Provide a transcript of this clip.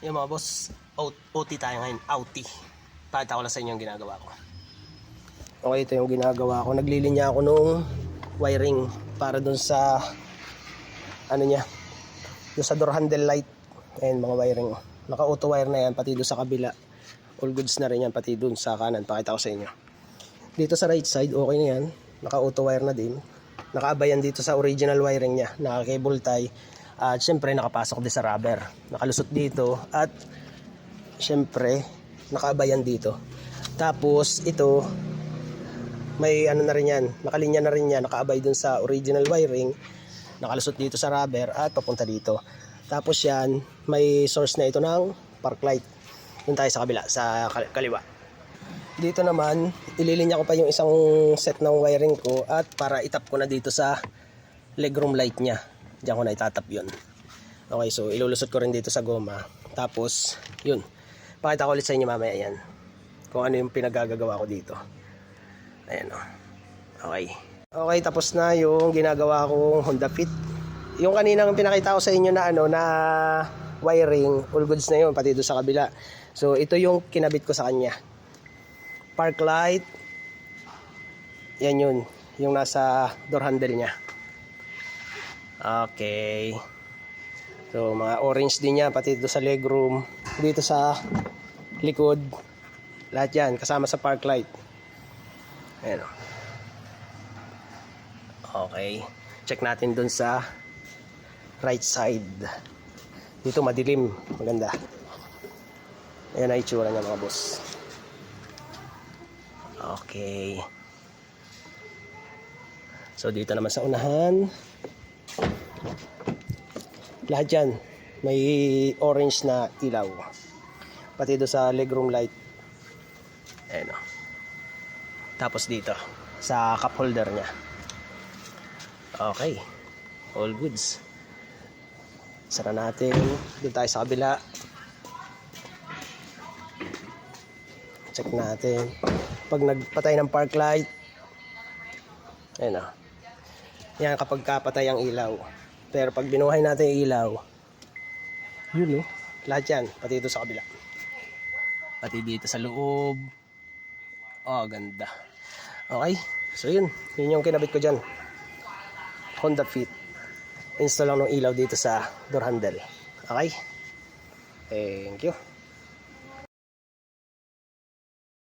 Yung mga boss, OT tayo ngayon, OT. Pakita ko lang sa inyo yung ginagawa ko. Okay, ito yung ginagawa ko. Naglilinya ako nung wiring para dun sa ano niya, dun sa door handle light. Ayan mga wiring. Naka-auto wire na yan, pati dun sa kabila. All goods na rin yan, pati dun sa kanan. Pakita ko sa inyo. Dito sa right side, okay na yan. Naka-auto wire na din. Nakaabayan dito sa original wiring niya. Naka-cable tie. At syempre nakapasok din sa rubber. Nakalusot dito. At syempre nakaabayan dito. Tapos ito, may ano na rin yan. Nakalinya na rin yan. Nakaabay dun sa original wiring. Nakalusot dito sa rubber at papunta dito. Tapos yan, may source na ito ng park light. Doon tayo sa kabila, sa kaliwa. Dito naman, ililinya ko pa yung isang set ng wiring ko at para itap ko na dito sa legroom light niya. Diyan ko na itatap yun. Okay, so ilulusot ko rin dito sa goma. Tapos, yun. Pakita ko ulit sa inyo mamaya yan. Kung ano yung pinagagagawa ko dito. Ayan o. Okay. Okay, tapos na yung ginagawa kong Honda Fit. Yung kaninang pinakita ko sa inyo na ano, na wiring, all goods na yun, pati doon sa kabila. So, ito yung kinabit ko sa kanya. Park light. Yan yun. Yung nasa door handle niya. Okay. So, mga orange din yan, pati dito sa legroom. Dito sa likod. Lahat yan, kasama sa park light. Ayan o. Okay. Check natin dun sa right side. Dito madilim. Maganda. Ayan na itsura niya mga boss. Okay. So dito naman sa unahan. Lahat yan. May orange na ilaw. Pati doon sa legroom light. Ayan o. Tapos dito. Sa cup holder niya. Okay. All goods. Sara natin. Doon tayo sa kabila. Check natin. Pag nagpatay ng park light. Ayan o. Yan kapag kapatay ang ilaw. Pero pag binuhay natin yung ilaw. Yun o. Lahat yan. Pati dito sa kabila. Pati dito sa loob. Oh, ganda. Okay. So yun. Yun yung kinabit ko dyan. Honda Fit. Install lang ng ilaw dito sa door handle. Okay? Thank you.